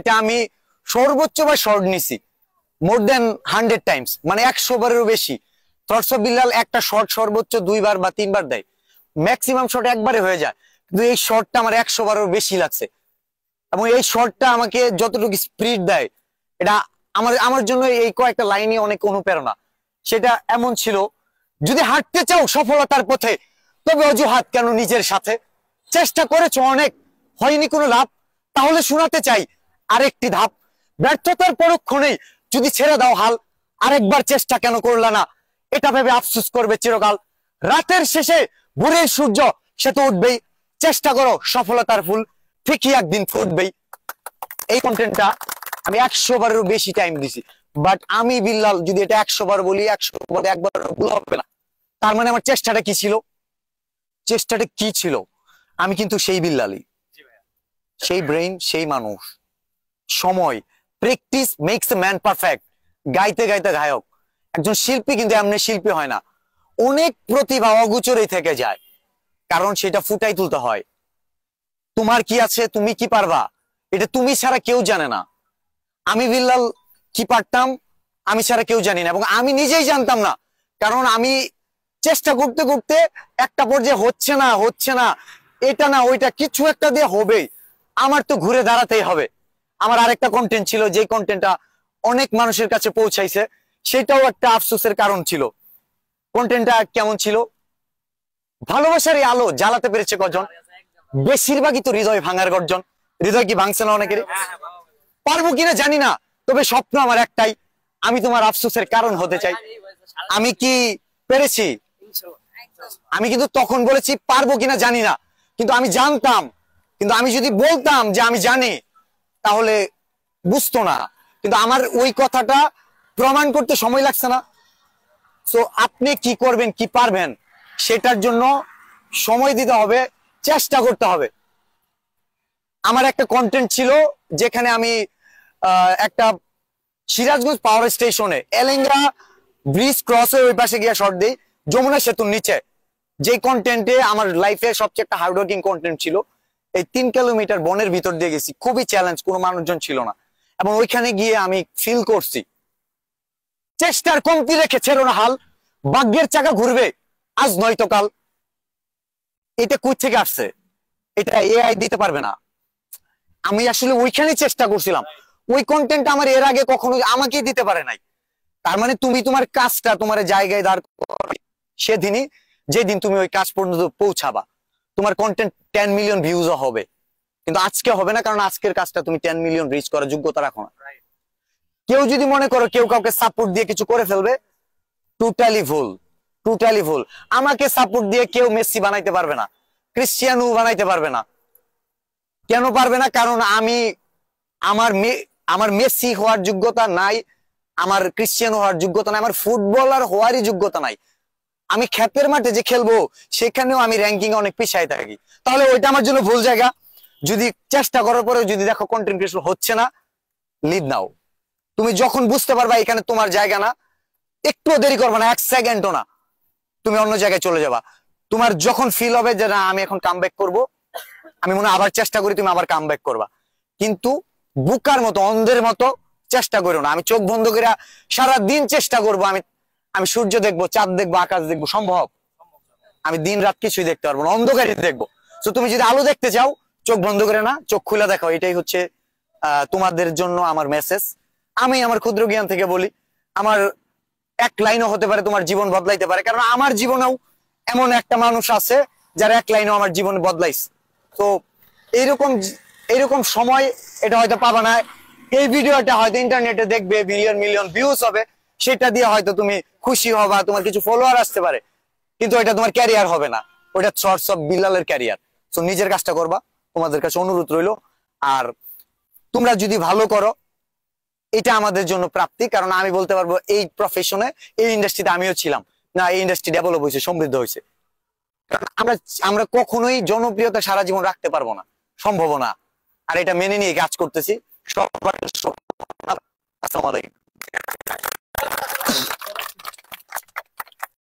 এটা আমি সর্বোচ্চ বা শর্ট নিছি মোর দেন 100 টাইমস, মানে 100 বারেরও বেশি। থটস অফ বিল্লাল একটা শর্ট সর্বোচ্চ 2 বার বা 3 বার দেয়, ম্যাক্সিমাম শর্ট একবারে হয়ে যায়, কিন্তু এই শর্টটা আমার 100 বারেরও বেশি লাগছে। এবং এই শর্টটা আমাকে যতটুকু স্পিড দেয়, এটা আমার জন্য এই কয়েকটা লাইনই অনেক অনুপ্রেরণা। সেটা এমন ছিল, যদি হাঁটতে চাও সফলতার পথে, তবে অজুহাত কেন নিজের সাথে? চেষ্টা করেছো অনেক, হয়নি কোনো লাভ, তাহলে শোনাতে চাই আরেকটি ধাপ। ব্যর্থতার পরক্ষণেই যদি ছেড়ে দাও হাল, আরেকবার চেষ্টা কেন করলা না? এটা ভেবে আফসোস করবে চিরকাল। রাতের শেষে ভোরের সূর্য সে তো উঠবেই, চেষ্টা করো সফলতার ফুল ঠিকই একদিন ফুটবেই। এই কন্টেন্টটা আমি 100 বারেরও বেশি টাইম দিছি, বাট আমি বিল্লাল যদি এটা 100 বার বলি, 100 বার একবার ভুল হবে না। তার মানে আমার চেষ্টাটা কি ছিল? চেষ্টাটা কি ছিল? আমি কিন্তু সেই বিল্লালই, সেই ব্রেইন, সেই মানুষ। সময়, practice makes a man perfect. গাইতে গাইতে গায়ক। একজন শিল্পী কিন্তু এমনি শিল্পী হয় না, অনেক প্রতিভা অগোচরেই থেকে যায়, কারণ সেটা ফুটাই তুলতে হয়। তোমার কি আছে, তুমি কি পারবা, এটা তুমি ছাড়া কেউ জানে না। আমি বিল্লাল কি পারতাম আমি ছাড়া কেউ জানি না, এবং আমি নিজেই জানতাম না, কারণ আমি চেষ্টা করতে করতে একটা পর্যায়ে হচ্ছে না, এটা না ওইটা কিছু একটা দিয়ে হবে, আমার তো ঘুরে দাঁড়াতেই হবে। আমার আরেকটা কন্টেন্ট ছিল, যে কন্টেন্টটা অনেক মানুষের কাছে পৌঁছাইছে, সেটাও একটা আফসোসের কারণ ছিল। কন্টেন্টটা কেমন ছিল? ভালোবাসার এই আলো জ্বালাতে পেরেছে কজন? বেশিরভাগই তো হৃদয় ভাঙার গর্জন। হৃদয় কি ভাঙছে না অনেকের? পারবো কিনা জানি না, তবে স্বপ্ন আমার একটাই, আমি তোমার আফসোসের কারণ হতে চাই। আমি কি পেরেছি? আমি কিন্তু তখন বলেছি পারবো কিনা জানি না, কিন্তু আমি জানতাম। কিন্তু আমি যদি বলতাম যে আমি জানি, তাহলে বুঝতো না। কিন্তু আমার ওই কথাটা প্রমাণ করতে সময় লাগছে না। তো আপনি কি করবেন, কি পারবেন, সেটার জন্য সময় দিতে হবে, চেষ্টা করতে হবে। আমার একটা কন্টেন্ট ছিল, যেখানে আমি একটা সিরাজগঞ্জ পাওয়ার স্টেশনে এলেঙ্গা ব্রিজ ক্রস হয়ে ওই পাশে গিয়ে শর্ট দিই, যমুনা সেতুর নিচে। যে কন্টেন্টে আমার লাইফে সবচেয়ে একটা হার্ডওয়ার্কিং কন্টেন্ট ছিল। এই 3 কিলোমিটার বনের ভিতর দিয়ে গেছি, খুবই চ্যালেঞ্জ, কোনো মানুষজন ছিল না, এবং ওইখানে গিয়ে আমি ফিল করছি চেষ্টার কমতি রেখে ছেড়ো না হাল, ভাগ্যের চাকা ঘুরবে আজ নয়তো কাল। এটা কই থেকে আসছে? এটা এআই দিতে পারবে না। আমি আসলে ওইখানেই চেষ্টা করছিলাম, ওই কন্টেন্ট আমার এর আগে কখনো আমাকেই দিতে পারে নাই। তার মানে তুমি তোমার কাজটা তোমার জায়গায় দাঁড় করবে সেদিনই, যেদিন তুমি ওই কাজ পর্যন্ত পৌঁছাবা। তোমার কন্টেন্ট 10 মিলিয়ন ভিউজও হবে, কিন্তু আজকে হবে না, কারণ আজকের কাজটা তুমি 10 মিলিয়ন রিচ করার যোগ্যতা রাখো না। কেউ যদি মনে করো কেউ কাউকে সাপোর্ট দিয়ে কিছু করে ফেলবে, টোটালি ভুল, টোটালি ভুল। আমাকে সাপোর্ট দিয়ে কেউ মেসি বানাইতে পারবে না, ক্রিশ্চিয়ানো বানাইতে পারবে না। কেন পারবে না? কারণ আমি আমার মেসি হওয়ার যোগ্যতা নাই, আমার ক্রিশ্চিয়ানো হওয়ার যোগ্যতা নাই, আমার ফুটবলার হওয়ারই যোগ্যতা নাই। আমি ক্ষেতের মাঠে যে খেলবো, সেখানেও আমি র্যাঙ্কিং অনেক পিছায় থাকি। তাহলে ওইটা আমার জন্য ভুল জায়গা। যদি চেষ্টা করার পরে যদি দেখো কন্টেন্ট ক্রিয়েশন হচ্ছে না, লিড নাও। তুমি যখন বুঝতে পারবা এখানে তোমার জায়গা না, একটু দেরি করবে না, 1 সেকেন্ডও না, তুমি অন্য জায়গায় চলে যাবা। তোমার যখন ফিল হবে যে না আমি এখন কামব্যাক করব, আমি মনে আবার চেষ্টা করি, তুমি আবার কামব্যাক করবা। কিন্তু বুকার মতো, অন্ধের মতো চেষ্টা করো না। আমি চোখ বন্ধ করে সারা দিন চেষ্টা করবো, আমি সূর্য দেখবো, চাঁদ দেখবো, আকাশ দেখবো, সম্ভব? আমি দিন রাত কিছুই দেখতে পারবো না, অন্ধকারে দেখবো। তো তুমি যদি আলো দেখতে চাও, চোখ বন্ধ করে না, চোখ খুলে দেখাও। এটাই হচ্ছে তোমাদের জন্য আমার মেসেজ। আমি আমার ক্ষুদ্র জ্ঞান থেকে বলি, আমার এক লাইনও হতে পারে তোমার জীবন বদলাইতে পারে, কারণ আমার জীবনেও এমন একটা মানুষ আছে যারা এক লাইনও আমার জীবন বদলাইছে। তো এইরকম সময় এটা হয়তো পাবা না। এই ভিডিওটা হয়তো ইন্টারনেটে দেখবে, মিলিয়ন মিলিয়ন ভিউজ হবে, সেটা দিয়ে হয়তো তুমি খুশি হবা, তোমার কিছু ফলোয়ার আসতে পারে, কিন্তু এটা তোমার ক্যারিয়ার হবে না, ওইটা শর্টস অফ বিল্লালের ক্যারিয়ার। তো নিজের কাজটা করবা, তোমাদের কাছে অনুরোধ রইলো। আর তোমরা যদি ভালো করো, এটা আমাদের জন্য প্রাপ্তি। কারণ আমি বলতে পারবো এই প্রফেশনে, এই ইন্ডাস্ট্রিতে আমিও ছিলাম না, এই ইন্ডাস্ট্রি ডেভেলপ হয়েছে, সমৃদ্ধ হয়েছে। কারণ আমরা কখনোই জনপ্রিয়তা সারা জীবন রাখতে পারবো না, সম্ভব না। আর এটা মেনে নিয়ে কাজ করতেছি। সবার আসসালামু আলাইকুম।